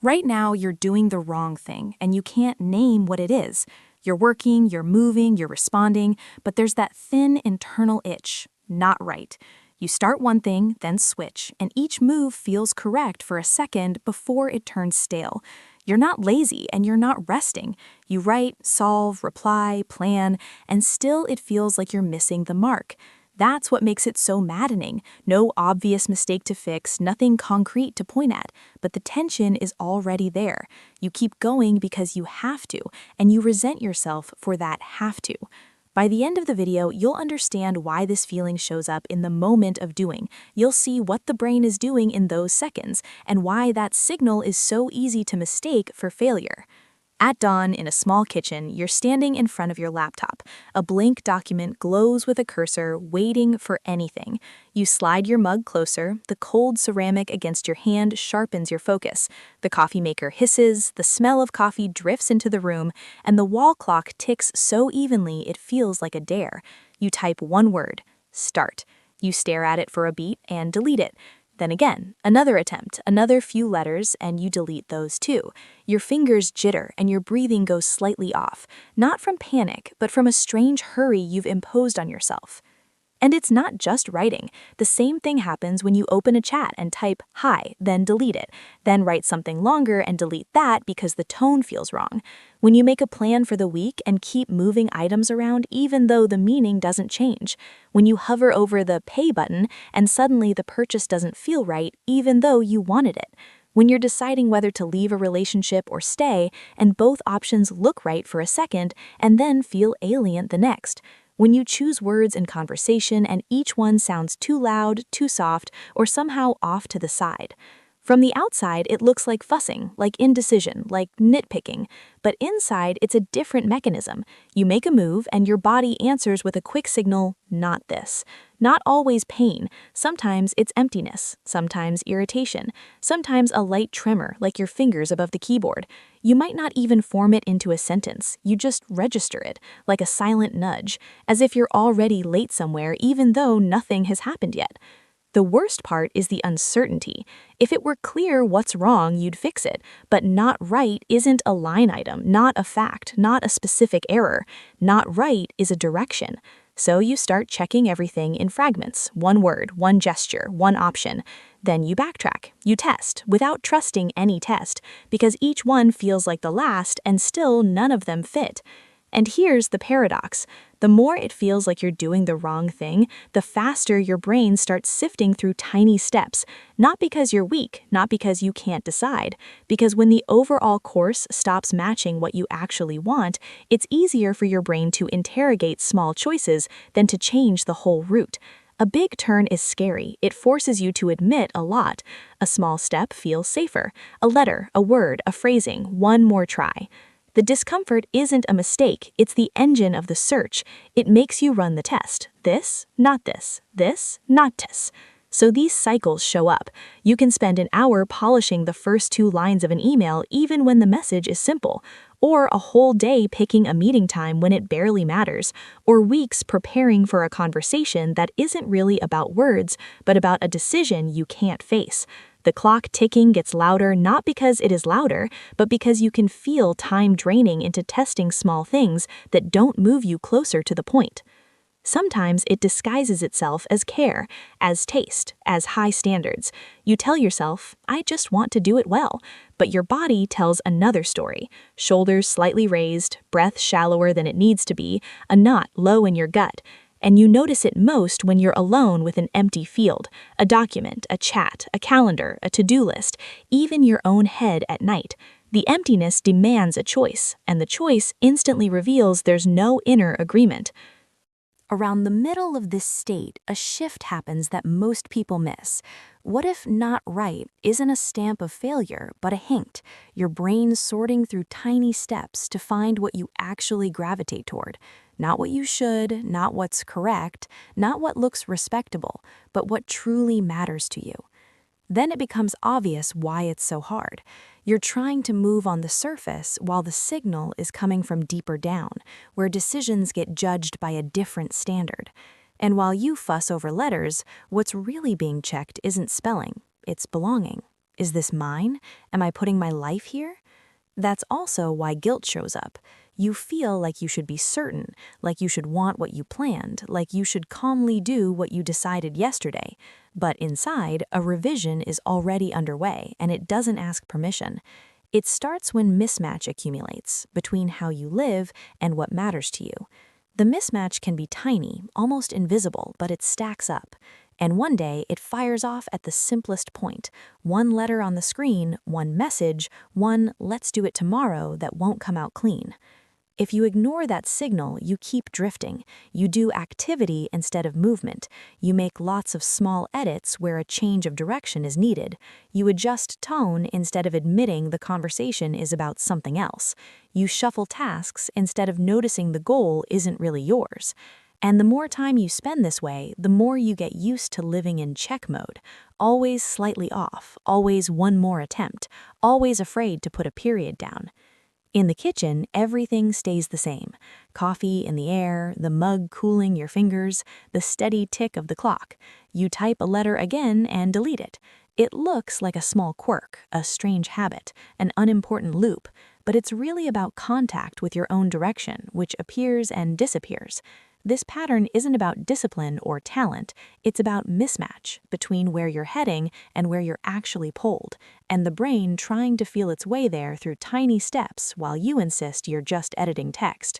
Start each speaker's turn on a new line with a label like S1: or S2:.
S1: Right now, you're doing the wrong thing, and you can't name what it is. You're working, you're moving, you're responding, but there's that thin internal itch. Not right. You start one thing, then switch, and each move feels correct for a second before it turns stale. You're not lazy and you're not resting. You write, solve, reply, plan, and still it feels like you're missing the mark. That's what makes it so maddening. No obvious mistake to fix, nothing concrete to point at, but the tension is already there. You keep going because you have to, and you resent yourself for that have to. By the end of the video, you'll understand why this feeling shows up in the moment of doing. You'll see what the brain is doing in those seconds, and why that signal is so easy to mistake for failure. At dawn, in a small kitchen, you're standing in front of your laptop. A blank document glows with a cursor, waiting for anything. You slide your mug closer, the cold ceramic against your hand sharpens your focus. The coffee maker hisses, the smell of coffee drifts into the room, and the wall clock ticks so evenly it feels like a dare. You type one word, start. You stare at it for a beat and delete it. Then again, another attempt, another few letters, and you delete those too. Your fingers jitter and your breathing goes slightly off, not from panic, but from a strange hurry you've imposed on yourself. And it's not just writing. The same thing happens when you open a chat and type hi, then delete it, then write something longer and delete that because the tone feels wrong. When you make a plan for the week and keep moving items around even though the meaning doesn't change. When you hover over the pay button and suddenly the purchase doesn't feel right even though you wanted it. When you're deciding whether to leave a relationship or stay and both options look right for a second and then feel alien the next. When you choose words in conversation and each one sounds too loud, too soft, or somehow off to the side. From the outside, it looks like fussing, like indecision, like nitpicking. But inside, it's a different mechanism. You make a move and your body answers with a quick signal, not this. Not always pain. Sometimes it's emptiness, sometimes irritation, sometimes a light tremor like your fingers above the keyboard. You might not even form it into a sentence, you just register it, like a silent nudge, as if you're already late somewhere even though nothing has happened yet. The worst part is the uncertainty. If it were clear what's wrong, you'd fix it, but not right isn't a line item, not a fact, not a specific error. Not right is a direction. So you start checking everything in fragments, one word, one gesture, one option. Then you backtrack, you test, without trusting any test, because each one feels like the last and still none of them fit. And here's the paradox. The more it feels like you're doing the wrong thing, the faster your brain starts sifting through tiny steps, not because you're weak, not because you can't decide, because when the overall course stops matching what you actually want, it's easier for your brain to interrogate small choices than to change the whole route. A big turn is scary. It forces you to admit a lot. A small step feels safer. A letter, a word, a phrasing, one more try. The discomfort isn't a mistake, it's the engine of the search. It makes you run the test. This, not this. This, not this. So these cycles show up. You can spend an hour polishing the first 2 lines of an email even when the message is simple, or a whole day picking a meeting time when it barely matters, or weeks preparing for a conversation that isn't really about words, but about a decision you can't face. The clock ticking gets louder not because it is louder, but because you can feel time draining into testing small things that don't move you closer to the point. Sometimes it disguises itself as care, as taste, as high standards. You tell yourself, I just want to do it well, but your body tells another story. Shoulders slightly raised, breath shallower than it needs to be, a knot low in your gut. And you notice it most when you're alone with an empty field, a document, a chat, a calendar, a to-do list, even your own head at night. The emptiness demands a choice, and the choice instantly reveals there's no inner agreement. Around the middle of this state, a shift happens that most people miss. What if not right isn't a stamp of failure, but a hint, your brain sorting through tiny steps to find what you actually gravitate toward? Not what you should, not what's correct, not what looks respectable, but what truly matters to you. Then it becomes obvious why it's so hard. You're trying to move on the surface while the signal is coming from deeper down, where decisions get judged by a different standard. And while you fuss over letters, what's really being checked isn't spelling, it's belonging. Is this mine? Am I putting my life here? That's also why guilt shows up. You feel like you should be certain, like you should want what you planned, like you should calmly do what you decided yesterday. But inside, a revision is already underway and it doesn't ask permission. It starts when mismatch accumulates between how you live and what matters to you. The mismatch can be tiny, almost invisible, but it stacks up. And one day, it fires off at the simplest point. One letter on the screen, one message, one "let's do it tomorrow" that won't come out clean. If you ignore that signal, you keep drifting. You do activity instead of movement. You make lots of small edits where a change of direction is needed. You adjust tone instead of admitting the conversation is about something else. You shuffle tasks instead of noticing the goal isn't really yours. And the more time you spend this way, the more you get used to living in check mode. Always slightly off, always one more attempt, always afraid to put a period down. In the kitchen, everything stays the same. Coffee in the air, the mug cooling your fingers, the steady tick of the clock. You type a letter again and delete it. It looks like a small quirk, a strange habit, an unimportant loop, but it's really about contact with your own direction, which appears and disappears. This pattern isn't about discipline or talent, it's about mismatch between where you're heading and where you're actually pulled, and the brain trying to feel its way there through tiny steps while you insist you're just editing text.